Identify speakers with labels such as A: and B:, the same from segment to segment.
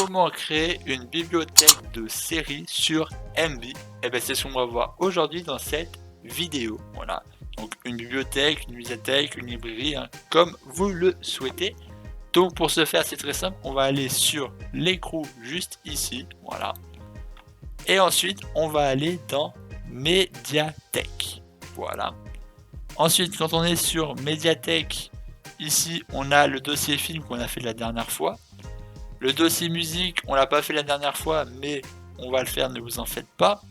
A: comment créer une bibliothèque de séries sur MB. Et bien c'est ce qu'on va voir aujourd'hui dans cette vidéo. Voilà, donc une bibliothèque, une médiathèque, une librairie, hein, comme vous le souhaitez. Donc pour ce faire, c'est très simple, on va aller sur l'écrou juste ici, voilà. Et ensuite, on va aller dans médiathèque, voilà. Ensuite, quand on est sur médiathèque, ici, on a le dossier film qu'on a fait la dernière fois. Le dossier musique, on l'a pas fait la dernière fois, mais on va le faire, ne vous en faites pas.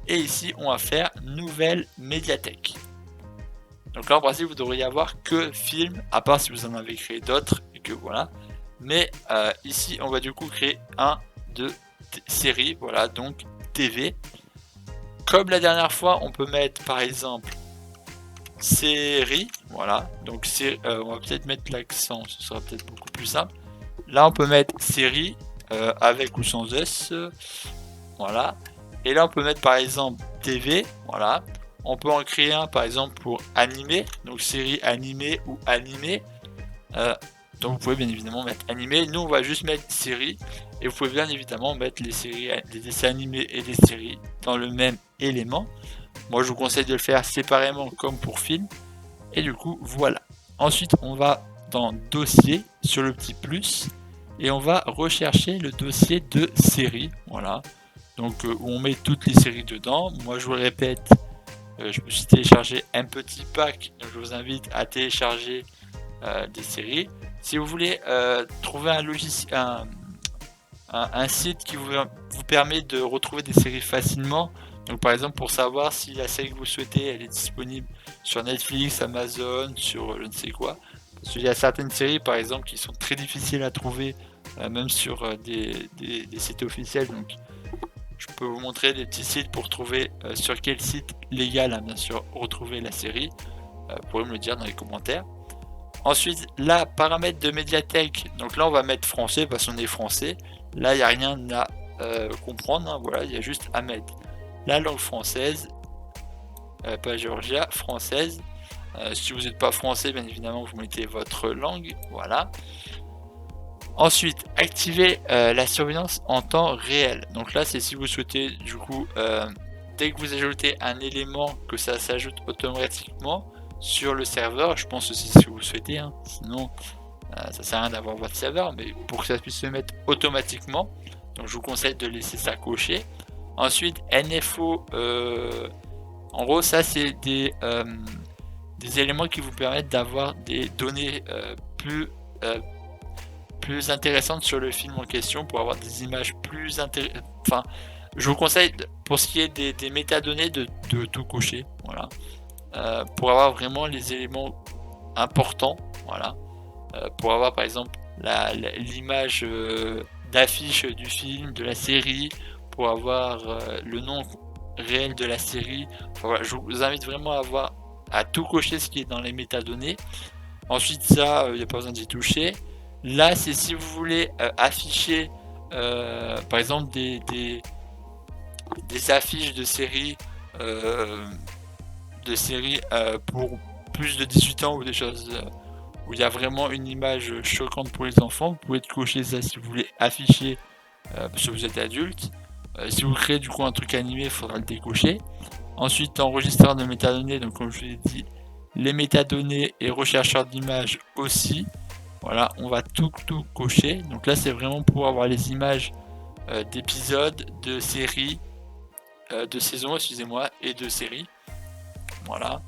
A: Et ici, on va faire nouvelle médiathèque. Donc là, en principe, vous devriez avoir que film, à part si vous en avez créé d'autres, et que voilà. Mais ici, on va du coup créer un de série, voilà, donc TV. Comme la dernière fois, on peut mettre par exemple série, voilà. Donc on va peut-être mettre l'accent, ce sera peut-être beaucoup plus simple. Là, on peut mettre série avec ou sans S, voilà. Et là, on peut mettre par exemple TV, voilà. On peut en créer un par exemple pour animé, donc série animée ou animé. Donc vous pouvez bien évidemment mettre animé. Nous, on va juste mettre série. Et vous pouvez bien évidemment mettre les séries, les dessins animés et les séries dans le même élément. Moi, je vous conseille de le faire séparément comme pour film. Et du coup, voilà. Ensuite, on va dans dossier sur le petit plus et on va rechercher le dossier de série. Voilà. Donc, où on met toutes les séries dedans. Moi, je vous le répète, je me suis téléchargé un petit pack. Donc, je vous invite à télécharger des séries. Si vous voulez trouver un logiciel, un site qui vous permet de retrouver des séries facilement. Donc par exemple pour savoir si la série que vous souhaitez elle est disponible sur Netflix, Amazon, sur je ne sais quoi. Parce qu'il y a certaines séries par exemple qui sont très difficiles à trouver même sur des sites officiels. Donc je peux vous montrer des petits sites pour trouver sur quel site légal bien sûr retrouver la série. Vous pourrez me le dire dans les commentaires. Ensuite, là, paramètres de médiathèque. Donc là, on va mettre français parce qu'on est français. Là, il n'y a rien à comprendre. Hein, voilà, il y a juste à mettre la langue française. Pas Georgia, française. Si vous n'êtes pas français, bien évidemment, vous mettez votre langue. Voilà. Ensuite, activer la surveillance en temps réel. Donc là, c'est si vous souhaitez, du coup, dès que vous ajoutez un élément, que ça s'ajoute automatiquement sur le serveur. Je pense aussi si vous le souhaitez, hein. Sinon ça sert à rien d'avoir votre serveur, mais pour que ça puisse se mettre automatiquement, donc je vous conseille de laisser ça coché. Ensuite NFO, en gros ça c'est des éléments qui vous permettent d'avoir des données plus intéressantes sur le film en question, pour avoir des images plus intéressantes. Enfin, je vous conseille pour ce qui est des métadonnées de tout cocher, voilà. Pour avoir vraiment les éléments importants, voilà. Pour avoir par exemple l'image d'affiche du film, de la série, pour avoir le nom réel de la série. Enfin, voilà, je vous invite vraiment à tout cocher ce qui est dans les métadonnées. Ensuite ça, il n'y a pas besoin d'y toucher. Là c'est si vous voulez afficher par exemple des affiches de séries pour plus de 18 ans ou des choses où il y a vraiment une image choquante pour les enfants. Vous pouvez cocher ça si vous voulez afficher parce que vous êtes adulte. Si vous créez du coup un truc animé, il faudra le décocher. Ensuite, enregistreur de métadonnées, donc comme je vous l'ai dit, les métadonnées et rechercheur d'images aussi. Voilà, on va tout cocher. Donc là, c'est vraiment pour avoir les images d'épisodes, de séries, de saisons, excusez-moi, et de séries. Voilà.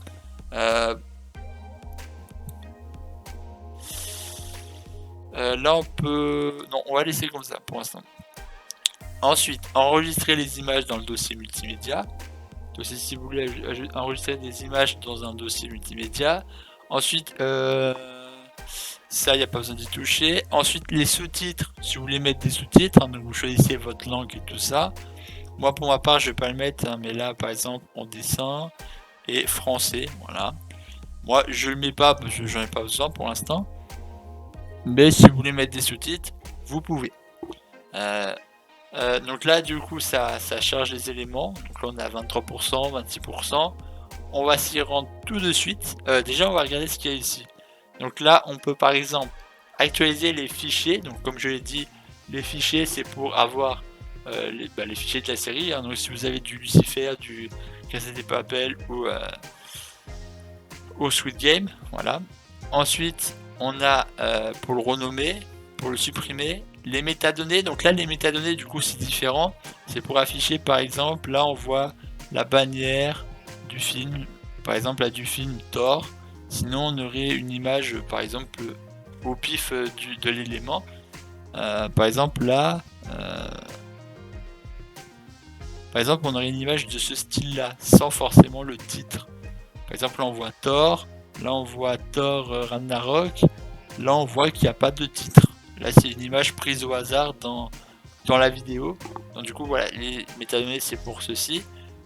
A: Là, on peut... Non, on va laisser comme ça pour l'instant. Ensuite, enregistrer les images dans le dossier multimédia. Donc, si vous voulez enregistrer des images dans un dossier multimédia. Ensuite, ça, il n'y a pas besoin d'y toucher. Ensuite, les sous-titres. Si vous voulez mettre des sous-titres, hein, donc vous choisissez votre langue et tout ça. Moi, pour ma part, je vais pas le mettre, hein, mais là, par exemple, en dessin et français, voilà. Moi, je le mets pas parce que j'en ai pas besoin pour l'instant. Mais si vous voulez mettre des sous-titres, vous pouvez. Donc là, du coup, ça charge les éléments. Donc là, on est à 23%, 26%. On va s'y rendre tout de suite. Déjà, on va regarder ce qu'il y a ici. Donc là, on peut par exemple actualiser les fichiers. Donc comme je l'ai dit, Les fichiers, c'est pour avoir les fichiers de la série, hein. Donc si vous avez du Lucifer, du Casa de Papel ou Squid Game, voilà. Ensuite, on a pour le renommer, pour le supprimer, les métadonnées. Donc là, les métadonnées, du coup, c'est différent. C'est pour afficher, par exemple, là, on voit la bannière du film, par exemple, là, du film Thor. Sinon, on aurait une image, par exemple, au pif de l'élément. Par exemple, là, par exemple, on aurait une image de ce style-là, sans forcément le titre. Par exemple, là, on voit Thor. Là, on voit Thor Ragnarok. Là, on voit qu'il n'y a pas de titre. Là, c'est une image prise au hasard dans la vidéo. Donc, du coup, voilà, les métadonnées, c'est pour ceci.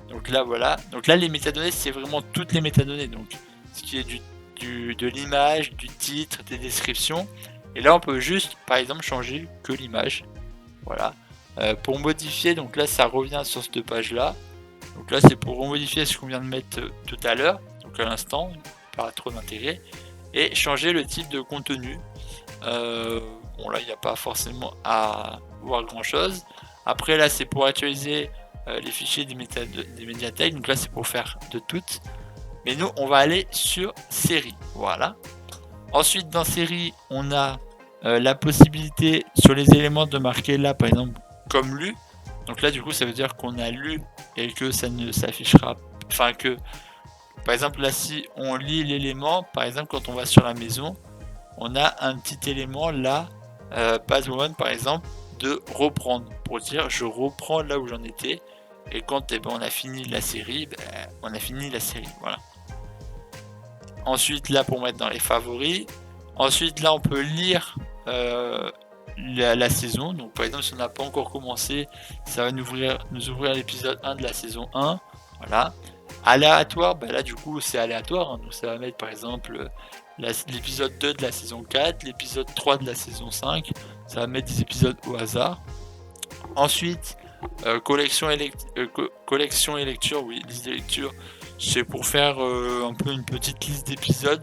A: Donc là, voilà. Donc là, les métadonnées, c'est vraiment toutes les métadonnées. Donc, ce qui est de l'image, du titre, des descriptions. Et là, on peut juste, par exemple, changer que l'image. Voilà. Pour modifier, donc là, ça revient sur cette page-là. Donc là, c'est pour modifier ce qu'on vient de mettre tout à l'heure. Donc à l'instant, pas trop d'intérêt. Et changer le type de contenu. Bon, là, il n'y a pas forcément à voir grand-chose. Après, là, c'est pour actualiser les fichiers des médiathèques. Donc là, c'est pour faire de toutes. Mais nous, on va aller sur série. Voilà. Ensuite, dans série, on a la possibilité sur les éléments de marquer là, par exemple, comme lu. Donc là, du coup, ça veut dire qu'on a lu et que ça ne s'affichera. Enfin, que par exemple, là, si on lit l'élément, par exemple, quand on va sur la maison, on a un petit élément là, page 1 par exemple, de reprendre. Pour dire, je reprends là où j'en étais. Et quand on a fini la série, on a fini la série. Voilà. Ensuite, là, pour mettre dans les favoris. Ensuite, là, on peut lire la saison. Donc, par exemple, si on n'a pas encore commencé, ça va nous ouvrir l'épisode 1 de la saison 1. Voilà. Aléatoire, là, du coup, c'est aléatoire. Hein. Donc, ça va mettre, par exemple, l'épisode 2 de la saison 4, l'épisode 3 de la saison 5. Ça va mettre des épisodes au hasard. Ensuite, collection et lecture, oui, liste de lecture. C'est pour faire un peu une petite liste d'épisodes.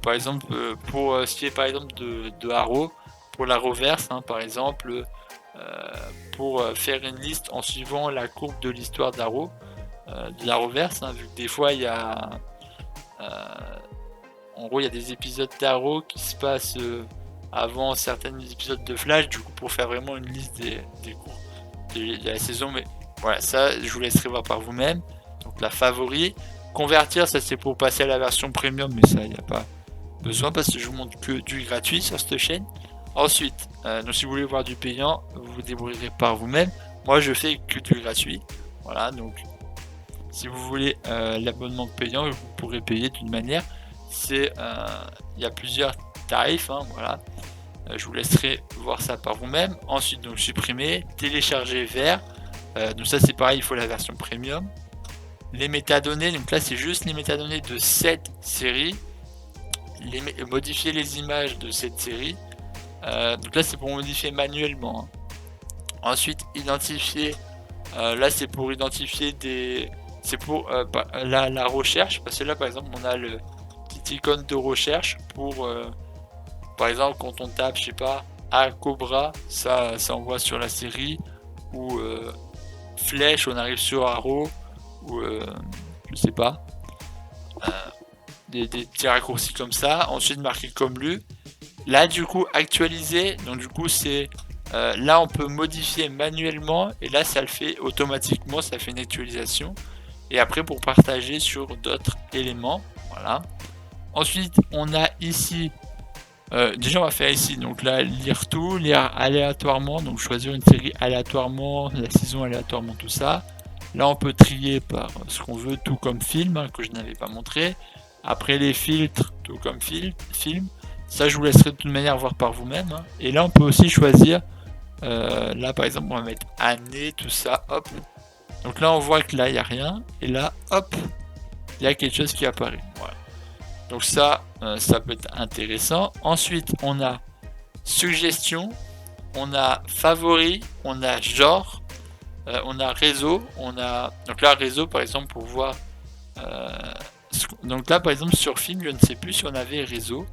A: Par exemple, pour ce qui est par exemple de Arrow, pour la reverse, hein, par exemple, pour faire une liste en suivant la courbe de l'histoire d'Arrow, de la reverse, hein, vu que des fois il y a en gros il y a des épisodes d'Arrow qui se passent avant certains épisodes de Flash, du coup pour faire vraiment une liste des cours de la saison. Mais voilà, ça je vous laisserai voir par vous-même. Donc la favori, convertir, ça c'est pour passer à la version premium, mais ça il n'y a pas besoin parce que je vous montre que du gratuit sur cette chaîne. Ensuite, donc si vous voulez voir du payant, vous vous débrouillerez par vous-même. Moi je fais que du gratuit. Voilà, donc si vous voulez l'abonnement payant, vous pourrez payer d'une manière. Il y a plusieurs tarifs, hein, voilà. Je vous laisserai voir ça par vous-même. Ensuite, donc supprimer, télécharger vers. Donc ça c'est pareil, il faut la version premium. Les métadonnées, donc là c'est juste les métadonnées de cette série. Modifier les images de cette série. Donc là c'est pour modifier manuellement. Hein. Ensuite, identifier. Là c'est pour identifier des. C'est pour la recherche. Parce que là par exemple on a le petit icône de recherche pour. Par exemple quand on tape, je sais pas, A Cobra, ça envoie sur la série. Ou Flèche, on arrive sur Arrow. Ou je sais pas. Des petits raccourcis comme ça. Ensuite marqué comme lu. Là du coup actualiser, donc du coup c'est là on peut modifier manuellement et là ça le fait automatiquement, ça fait une actualisation. Et après pour partager sur d'autres éléments, voilà. Ensuite on a ici déjà on va faire ici, donc là lire tout, lire aléatoirement, donc choisir une série aléatoirement, la saison aléatoirement, tout ça. Là on peut trier par ce qu'on veut, tout comme film, hein, que je n'avais pas montré. Après les filtres, tout comme film. Ça je vous laisserai de toute manière voir par vous-même. Hein. Et là on peut aussi choisir, là par exemple on va mettre année, tout ça, hop. Donc là on voit que là il n'y a rien. Et là hop, il y a quelque chose qui apparaît. Voilà. Donc ça peut être intéressant. Ensuite on a suggestion, on a favori, on a genre, on a réseau, on a. Donc là réseau par exemple pour voir. Donc là par exemple sur film je ne sais plus si on avait réseau.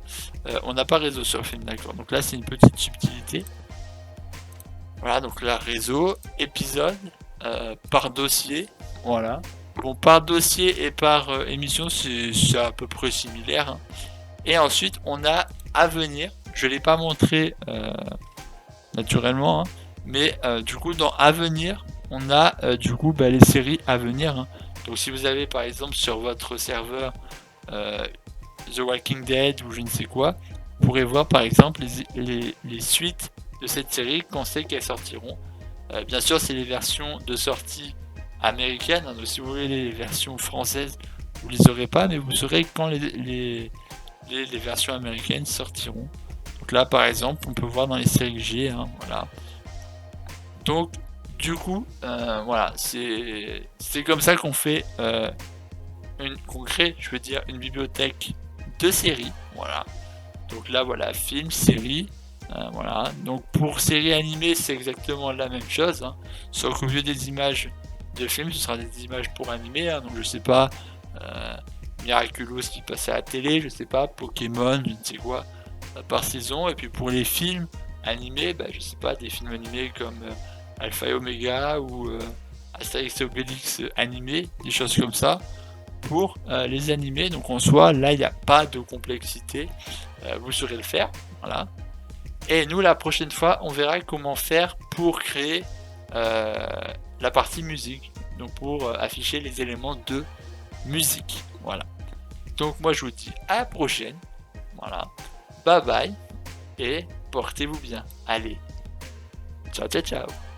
A: On n'a pas réseau sur film, d'accord. Donc là c'est une petite subtilité. Voilà, donc là, réseau, épisode, par dossier, voilà. Bon, par dossier et par émission, c'est à peu près similaire, hein. Et ensuite, on a à venir. Je ne l'ai pas montré naturellement, hein, mais du coup, dans à venir, on a du coup les séries à venir, hein. Donc, si vous avez par exemple sur votre serveur The Walking Dead ou je ne sais quoi, vous pourrez voir par exemple les suites de cette série quand c'est qu'elles sortiront. Bien sûr, c'est les versions de sortie américaines, hein, donc si vous voulez les versions françaises, vous les aurez pas, mais vous saurez quand les versions américaines sortiront. Donc là, par exemple, on peut voir dans les séries G, hein, voilà. Donc, du coup, voilà, c'est comme ça qu'on fait qu'on crée, je veux dire, une bibliothèque de séries, voilà. Donc là, voilà, film, série, voilà. Donc pour série animée, c'est exactement la même chose, hein. Sauf qu'au lieu des images de films, ce sera des images pour animer, hein. Donc je sais pas, Miraculous qui passait à la télé, je sais pas, Pokémon, je ne sais quoi, par saison. Et puis pour les films animés, bah, je sais pas, des films animés comme Alpha et Omega ou Astérix et Obélix animés, des choses comme ça pour les animés. Donc en soi, là, il n'y a pas de complexité. Vous saurez le faire. Voilà. Et nous, la prochaine fois, on verra comment faire pour créer la partie musique. Donc pour afficher les éléments de musique. Voilà. Donc moi, je vous dis à la prochaine. Voilà. Bye bye. Et portez-vous bien. Allez. Ciao, ciao, ciao.